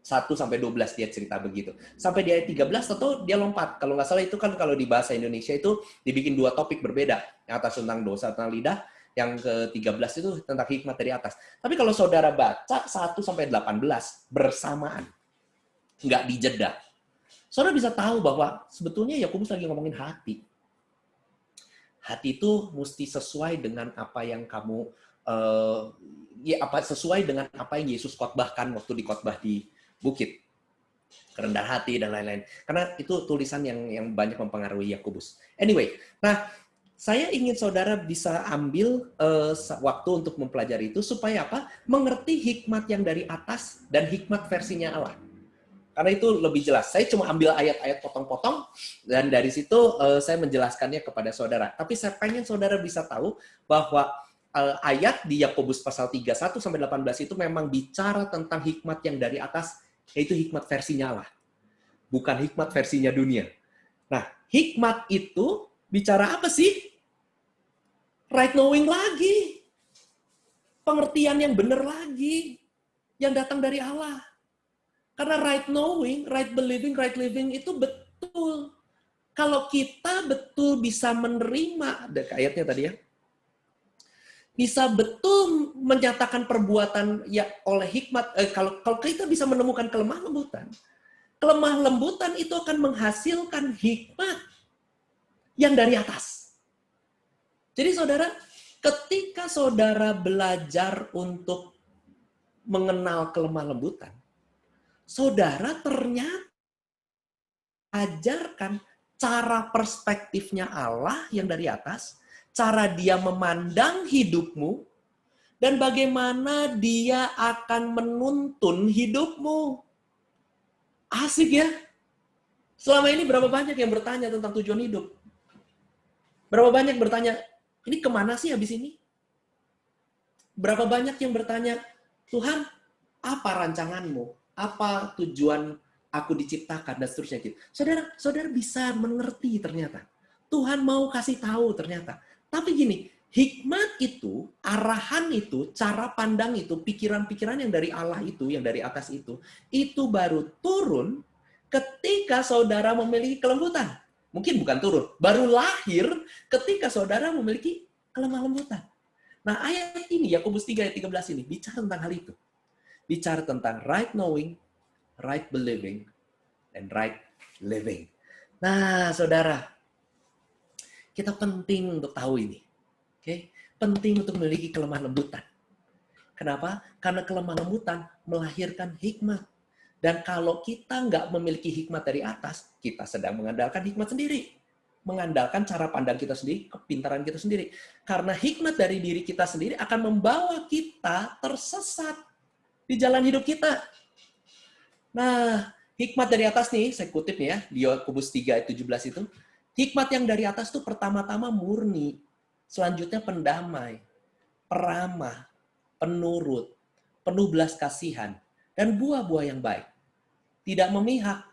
1 sampai 12 dia cerita begitu. Sampai di ayat 13 atau dia lompat. Kalau nggak salah itu kan kalau di bahasa Indonesia itu dibikin 2 topik berbeda. Yang atas tentang dosa, tentang lidah, yang ke-13 itu tentang hikmat dari atas. Tapi kalau saudara baca 1 sampai 18 bersamaan, nggak dijeda, saudara bisa tahu bahwa sebetulnya Yakobus lagi ngomongin hati. Hati itu mesti sesuai dengan apa yang kamu sesuai dengan apa yang Yesus khotbahkan waktu di khotbah di bukit, kerendahan hati dan lain-lain. Karena itu tulisan yang banyak mempengaruhi Yakobus. Anyway, nah saya ingin saudara bisa ambil waktu untuk mempelajari itu supaya apa? Mengerti hikmat yang dari atas dan hikmat versinya Allah. Karena itu lebih jelas. Saya cuma ambil ayat-ayat potong-potong, dan dari situ saya menjelaskannya kepada saudara. Tapi saya pengen saudara bisa tahu bahwa ayat di Yakobus pasal 3, 1-18 itu memang bicara tentang hikmat yang dari atas, yaitu hikmat versinya Allah. Bukan hikmat versinya dunia. Nah, hikmat itu bicara apa sih? Right knowing lagi. Pengertian yang benar lagi. Yang datang dari Allah. Karena right knowing, right believing, right living itu betul. Kalau kita betul bisa menerima, ada ayatnya tadi ya, bisa betul menyatakan perbuatan ya oleh hikmat, kalau kita bisa menemukan kelemah lembutan itu akan menghasilkan hikmat yang dari atas. Jadi saudara, ketika saudara belajar untuk mengenal kelemah lembutan, saudara ternyata ajarkan cara perspektifnya Allah yang dari atas, cara dia memandang hidupmu, dan bagaimana dia akan menuntun hidupmu. Asik ya? Selama ini berapa banyak yang bertanya tentang tujuan hidup? Berapa banyak bertanya, ini kemana sih habis ini? Berapa banyak yang bertanya, Tuhan, apa rancanganmu? Apa tujuan aku diciptakan dan seterusnya gitu. Saudara bisa mengerti ternyata. Tuhan mau kasih tahu ternyata. Tapi gini, hikmat itu, arahan itu, cara pandang itu, pikiran-pikiran yang dari Allah itu, yang dari atas itu baru turun ketika saudara memiliki kelembutan. Mungkin bukan turun, baru lahir ketika saudara memiliki kelemah lembutan. Nah, ayat ini, Yakobus 3 ayat 13 ini, bicara tentang hal itu. Bicara tentang right knowing, right believing, dan right living. Nah, saudara, kita penting untuk tahu ini. Oke? Penting untuk memiliki kelemah lembutan. Kenapa? Karena kelemah lembutan melahirkan hikmat. Dan kalau kita nggak memiliki hikmat dari atas, kita sedang mengandalkan hikmat sendiri. Mengandalkan cara pandang kita sendiri, kepintaran kita sendiri. Karena hikmat dari diri kita sendiri akan membawa kita tersesat di jalan hidup kita. Nah, hikmat dari atas nih, saya kutip nih ya, di Yakobus 3 ayat 17 itu. Hikmat yang dari atas itu pertama-tama murni. Selanjutnya pendamai, peramah, penurut, penuh belas kasihan, dan buah-buah yang baik. Tidak memihak,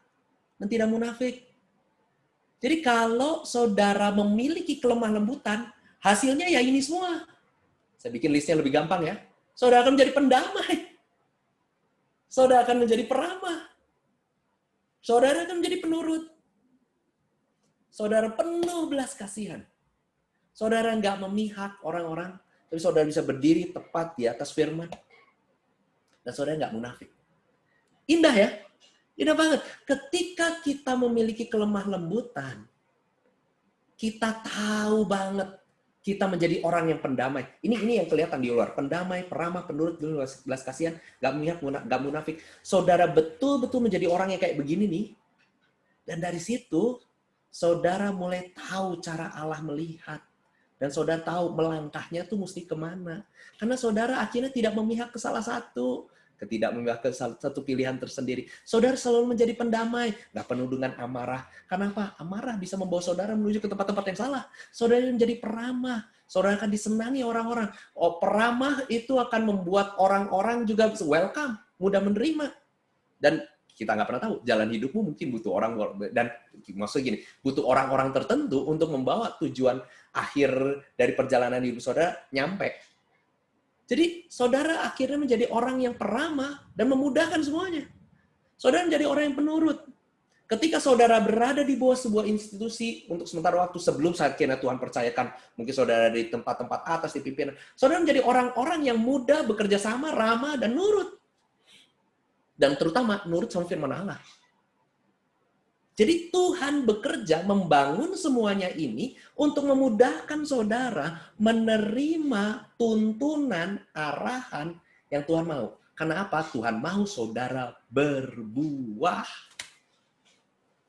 dan tidak munafik. Jadi kalau saudara memiliki kelemah lembutan, hasilnya ya ini semua. Saya bikin listnya lebih gampang ya. Saudara akan menjadi pendamai. Saudara akan menjadi peramah. Saudara akan menjadi penurut. Saudara penuh belas kasihan. Saudara nggak memihak orang-orang, tapi saudara bisa berdiri tepat di atas firman. Dan saudara nggak munafik. Indah ya? Indah banget. Ketika kita memiliki kelemah lembutan, kita tahu banget kita menjadi orang yang pendamai. Ini yang kelihatan di luar. Pendamai, peramah, penurut, belas kasihan, nggak memihak, nggak munafik. Saudara betul-betul menjadi orang yang kayak begini nih. Dan dari situ, saudara mulai tahu cara Allah melihat. Dan saudara tahu melangkahnya tuh mesti kemana. Karena saudara akhirnya tidak memihak ke salah satu. Tidak memihak ke satu pilihan tersendiri. Saudara selalu menjadi pendamai. Nggak penuh dengan amarah. Kenapa? Amarah bisa membawa saudara menuju ke tempat-tempat yang salah. Saudara menjadi peramah. Saudara akan disenangi orang-orang. Oh, peramah itu akan membuat orang-orang juga welcome. Mudah menerima. Dan kita nggak pernah tahu, jalan hidupmu mungkin butuh orang, dan maksudnya gini, butuh orang-orang tertentu untuk membawa tujuan akhir dari perjalanan hidup saudara nyampe. Jadi saudara akhirnya menjadi orang yang peramah dan memudahkan semuanya. Saudara menjadi orang yang penurut. Ketika saudara berada di bawah sebuah institusi untuk sementara waktu sebelum saat kira Tuhan percayakan, mungkin saudara di tempat-tempat atas di pimpinan, saudara menjadi orang-orang yang mudah bekerja sama, ramah, dan nurut. Dan terutama nurut sama firman Allah. Jadi Tuhan bekerja membangun semuanya ini untuk memudahkan saudara menerima tuntunan, arahan yang Tuhan mau. Karena apa? Tuhan mau saudara berbuah.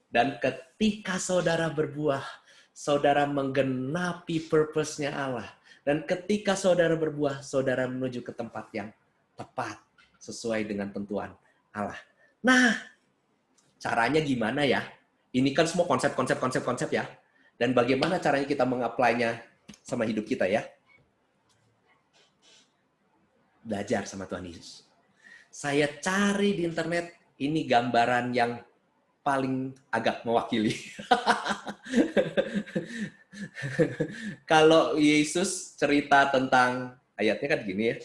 Dan ketika saudara berbuah, saudara menggenapi purpose-nya Allah. Dan ketika saudara berbuah, saudara menuju ke tempat yang tepat sesuai dengan tentuan Allah. Nah, caranya gimana ya? Ini kan semua konsep ya. Dan bagaimana caranya kita meng-apply-nya sama hidup kita ya? Belajar sama Tuhan Yesus. Saya cari di internet, ini gambaran yang paling agak mewakili. Kalau Yesus cerita tentang, ayatnya kan gini ya,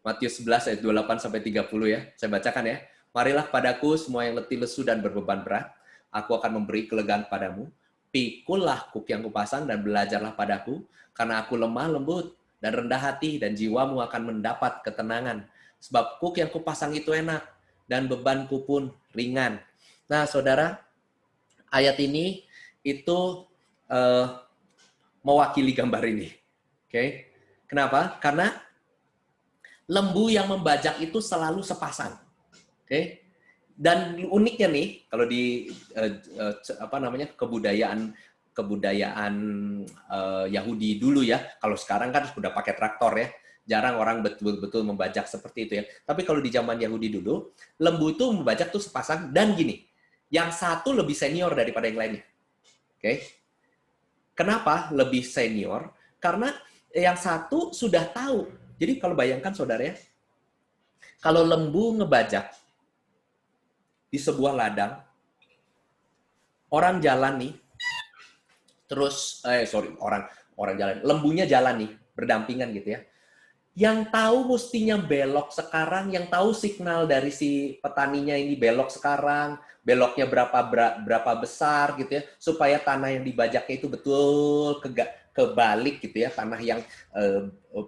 Matius 11 ayat 28 sampai 30 ya. Saya bacakan ya. Marilah padaku semua yang letih lesu dan berbeban berat, aku akan memberi kelegaan padamu. Pikullah kuk yang kupasang dan belajarlah padaku, karena aku lemah lembut dan rendah hati, dan jiwamu akan mendapat ketenangan. Sebab kuk yang kupasang itu enak, dan bebanku pun ringan. Nah, saudara, ayat ini itu mewakili gambar ini. Oke? Kenapa? Karena lembu yang membajak itu selalu sepasang. Oke? Dan uniknya nih, kalau di kebudayaan Yahudi dulu ya, kalau sekarang kan sudah pakai traktor ya, jarang orang betul-betul membajak seperti itu ya. Tapi kalau di zaman Yahudi dulu, lembu itu membajak tuh sepasang, dan gini, yang satu lebih senior daripada yang lainnya. Oke? Kenapa lebih senior? Karena yang satu sudah tahu. Jadi kalau bayangkan saudara ya, kalau lembu ngebajak di sebuah ladang, orang jalan nih, terus orang jalan, lembunya jalan nih, berdampingan gitu ya. Yang tahu mestinya belok sekarang, yang tahu signal dari si petaninya ini belok sekarang, beloknya berapa besar gitu ya, supaya tanah yang dibajaknya itu betul kebalik gitu ya, tanah yang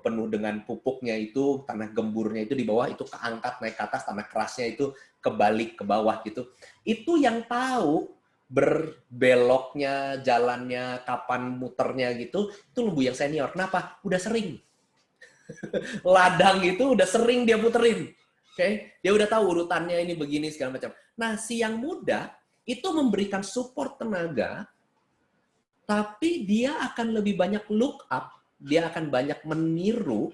penuh dengan pupuknya itu, tanah gemburnya itu di bawah itu keangkat naik ke atas, tanah kerasnya itu kebalik ke bawah gitu. Itu yang tahu berbeloknya, jalannya, kapan muternya gitu, itu lembu yang senior. Kenapa? Udah sering. Ladang itu udah sering dia puterin. Oke? Dia udah tahu urutannya ini begini segala macam. Nah, si yang muda itu memberikan support tenaga, tapi dia akan lebih banyak look up, dia akan banyak meniru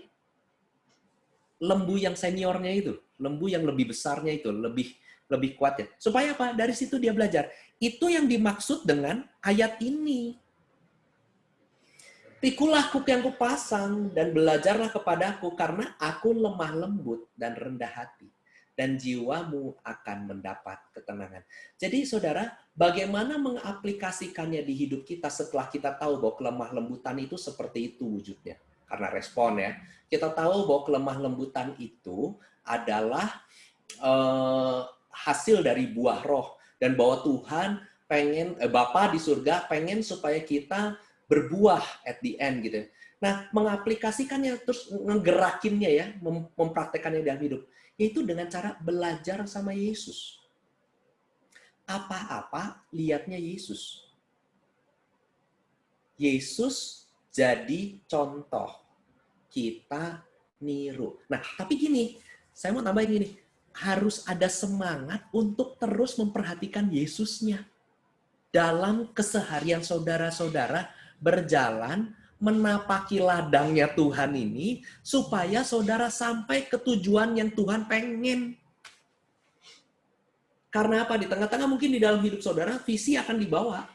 lembu yang seniornya itu, lembu yang lebih besarnya itu, lebih kuat ya. Supaya apa? Dari situ dia belajar. Itu yang dimaksud dengan ayat ini. Pikulah kuk yang kupasang dan belajarlah kepadaku, karena aku lemah lembut dan rendah hati, dan jiwamu akan mendapat ketenangan. Jadi saudara, bagaimana mengaplikasikannya di hidup kita setelah kita tahu bahwa kelemah lembutan itu seperti itu wujudnya? Karena respon ya. Kita tahu bahwa kelemah lembutan itu adalah hasil dari buah roh, dan bahwa Tuhan Bapa di surga pengen supaya kita berbuah at the end gitu. Nah, mengaplikasikannya terus ngegerakinnya ya, mempraktekannya dalam hidup, yaitu dengan cara belajar sama Yesus. Apa-apa lihatnya Yesus. Yesus jadi contoh. Kita niru. Nah, tapi gini, saya mau tambahin gini, harus ada semangat untuk terus memperhatikan Yesusnya. Dalam keseharian saudara-saudara berjalan menapaki ladangnya Tuhan ini, supaya saudara sampai ke tujuan yang Tuhan pengen. Karena apa? Di tengah-tengah mungkin di dalam hidup saudara, visi akan dibawa.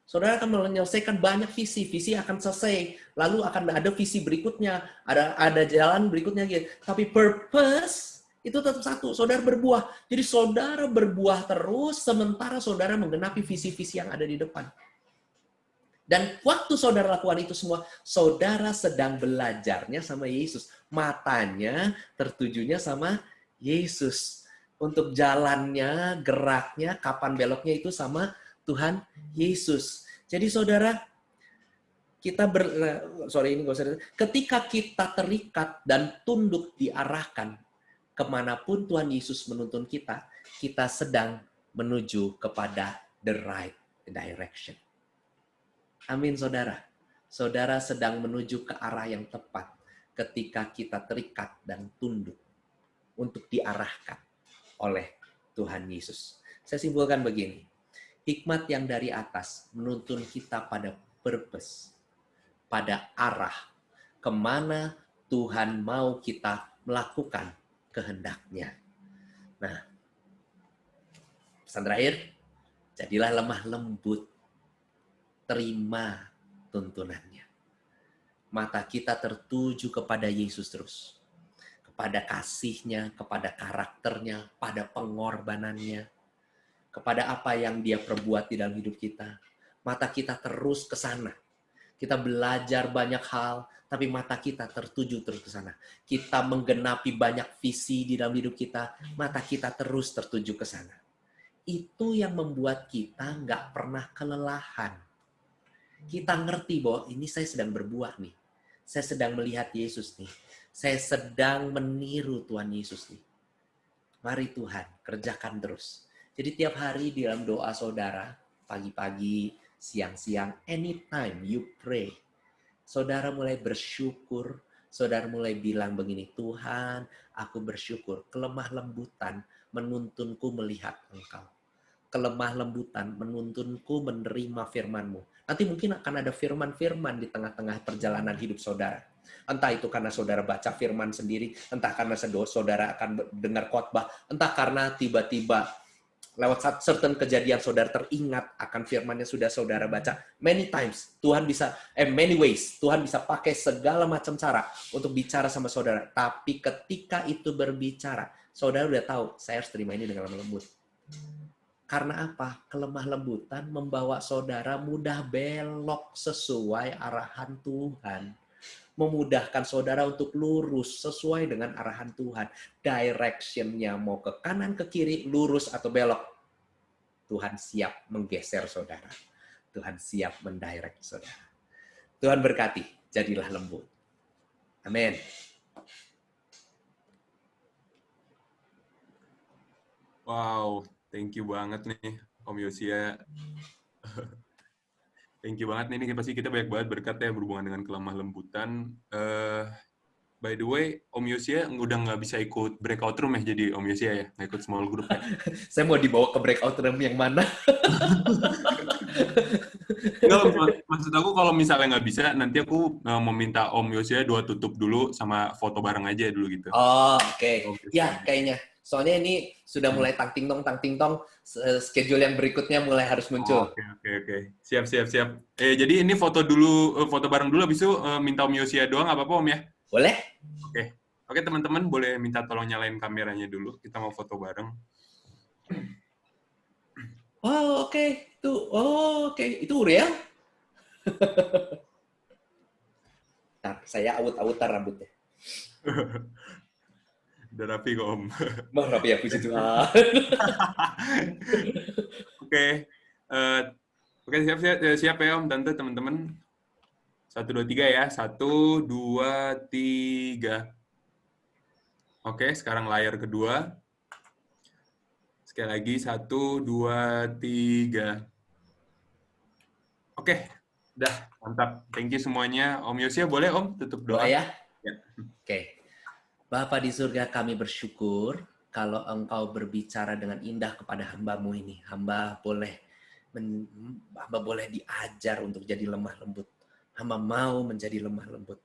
Saudara akan menyelesaikan banyak visi. Visi akan selesai. Lalu akan ada visi berikutnya. Ada jalan berikutnya. Gitu. Tapi purpose itu tetap satu. Saudara berbuah. Jadi saudara berbuah terus sementara saudara menggenapi visi-visi yang ada di depan. Dan waktu saudara lakukan itu semua, saudara sedang belajarnya sama Yesus. Matanya tertujunya sama Yesus. Untuk jalannya, geraknya, kapan beloknya itu sama Tuhan Yesus. Jadi saudara, ketika kita terikat dan tunduk diarahkan kemanapun Tuhan Yesus menuntun kita, kita sedang menuju kepada the right direction. Amin, saudara. Saudara sedang menuju ke arah yang tepat ketika kita terikat dan tunduk untuk diarahkan oleh Tuhan Yesus. Saya simpulkan begini. Hikmat yang dari atas menuntun kita pada purpose, pada arah kemana Tuhan mau kita melakukan kehendaknya. Nah, pesan terakhir, jadilah lemah lembut, terima tuntunannya. Mata kita tertuju kepada Yesus terus, kepada kasih-Nya, kepada karakternya, pada pengorbanannya, kepada apa yang Dia perbuat di dalam hidup kita. Mata kita terus ke sana. Kita belajar banyak hal, tapi mata kita tertuju terus ke sana. Kita menggenapi banyak visi di dalam hidup kita, mata kita terus tertuju ke sana. Itu yang membuat kita nggak pernah kelelahan. Kita ngerti bahwa ini saya sedang berbuah nih. Saya sedang melihat Yesus nih. Saya sedang meniru Tuhan Yesus nih. Mari Tuhan, kerjakan terus. Jadi tiap hari di dalam doa saudara, pagi-pagi, siang-siang, anytime you pray, saudara mulai bersyukur, saudara mulai bilang begini, Tuhan, aku bersyukur, kelemah lembutan menuntunku melihat Engkau. Kelemah lembutan menuntunku menerima firman-Mu. Nanti mungkin akan ada firman-firman di tengah-tengah perjalanan hidup saudara. Entah itu karena saudara baca firman sendiri, entah karena saudara akan dengar khotbah, entah karena tiba-tiba lewat certain kejadian saudara teringat akan firman yang sudah saudara baca. Many times, many ways, Tuhan bisa pakai segala macam cara untuk bicara sama saudara. Tapi ketika itu berbicara, saudara udah tahu, saya harus terima ini dengan lemah lembut. Karena apa? Kelemah lembutan membawa saudara mudah belok sesuai arahan Tuhan. Memudahkan saudara untuk lurus sesuai dengan arahan Tuhan. Direction-nya mau ke kanan, ke kiri, lurus atau belok. Tuhan siap menggeser saudara. Tuhan siap mendirect saudara. Tuhan berkati, jadilah lembut. Amin.
Wow, thank you banget nih Om Yosia. Thank you banget nih, ini pasti kita banyak banget berkat ya berhubungan dengan kelemah lembutan. By the way, Om Yosia udah nggak bisa ikut breakout room ya, jadi Om Yosia ya, nggak ikut small group ya.
Saya mau dibawa ke breakout room yang mana?
Enggak, maksud aku kalau misalnya nggak bisa, nanti aku mau minta Om Yosia tutup dulu sama foto bareng aja dulu gitu.
Oh, oke. Ya, kayaknya. Soalnya ini sudah mulai tang ting tong, schedule yang berikutnya mulai harus muncul.
Oke. Siap. Jadi ini foto bareng dulu, habis itu minta Om Yosia doang, apa-apa Om ya?
Boleh?
Oke, teman-teman boleh minta tolong nyalain kameranya dulu, kita mau foto bareng.
Oh, oke. Itu Uriel? Nah, saya awut-awutan rambutnya.
Udah rapi kok Om.
Rapi ya, puji Tuhan.
Oke. siap ya Om, Tante, teman-teman. 1, 2, 3 ya. 1, 2, 3. Oke, sekarang layar kedua. Sekali lagi, 1, 2, 3. Oke, udah, mantap. Thank you semuanya. Om Yosia, boleh Om tutup
Doa
doa?
ya?
Ya.
Oke. Bapa di surga, kami bersyukur kalau Engkau berbicara dengan indah kepada hamba-Mu ini. Hamba boleh diajar untuk jadi lemah lembut. Hamba mau menjadi lemah lembut.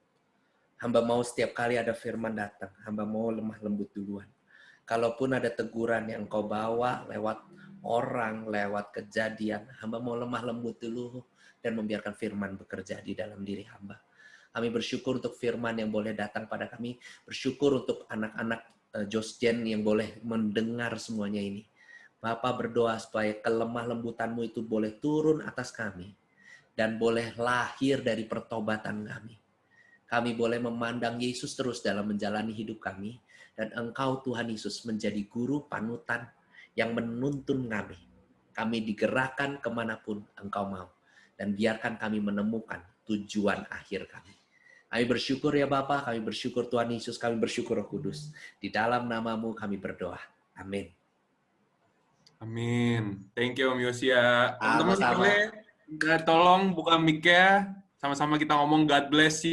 Hamba mau setiap kali ada firman datang, hamba mau lemah lembut duluan. Kalaupun ada teguran yang Engkau bawa lewat orang, lewat kejadian, hamba mau lemah lembut dulu dan membiarkan firman bekerja di dalam diri hamba. Kami bersyukur untuk firman yang boleh datang pada kami. Bersyukur untuk anak-anak Josjen yang boleh mendengar semuanya ini. Bapa berdoa supaya kelemah lembutan-Mu itu boleh turun atas kami. Dan boleh lahir dari pertobatan kami. Kami boleh memandang Yesus terus dalam menjalani hidup kami. Dan Engkau Tuhan Yesus menjadi guru panutan yang menuntun kami. Kami digerakkan kemanapun Engkau mau. Dan biarkan kami menemukan tujuan akhir kami. Kami bersyukur ya Bapa, kami bersyukur Tuhan Yesus, kami bersyukur Roh Kudus. Di dalam nama-Mu kami berdoa. Amin.
Amin. Thank you Om Yosia. Teman-teman
Sama-sama.
boleh tolong buka mic-nya. Sama-sama kita ngomong God bless you.